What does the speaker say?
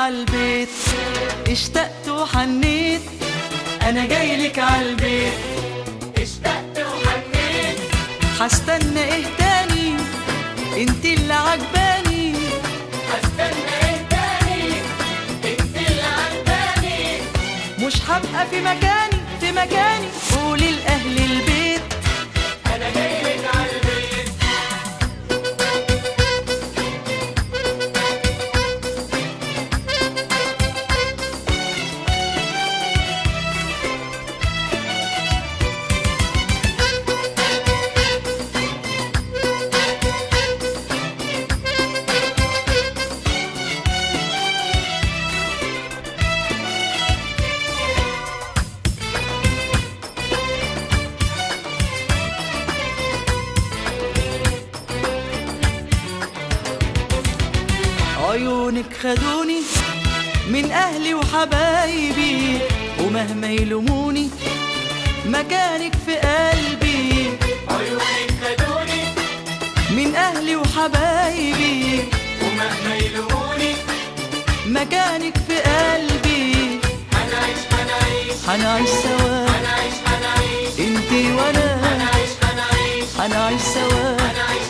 عالبيت، اشتقت وحنيت، انا جايلك عالبيت، اشتقت وحنيت. هستنى ايه تاني؟ انت اللي عجباني، هستنى ايه تاني؟ انت اللي عجباني. مش هبقى في مكاني في مكاني. قولي لأهل البيت انا جايلك عالبيت. عيونك خدوني من أهلي وحبايبي، ومهما يلوموني مكانك في قلبي. عيونك خدوني من أهلي وحبايبي، ومهما يلوموني مكانك في قلبي. هنعيش هنعيش هنعيش سوا هنعيش هنعيش. انتي وانا، هنعيش هنعيش هنعيش سوا هنعيش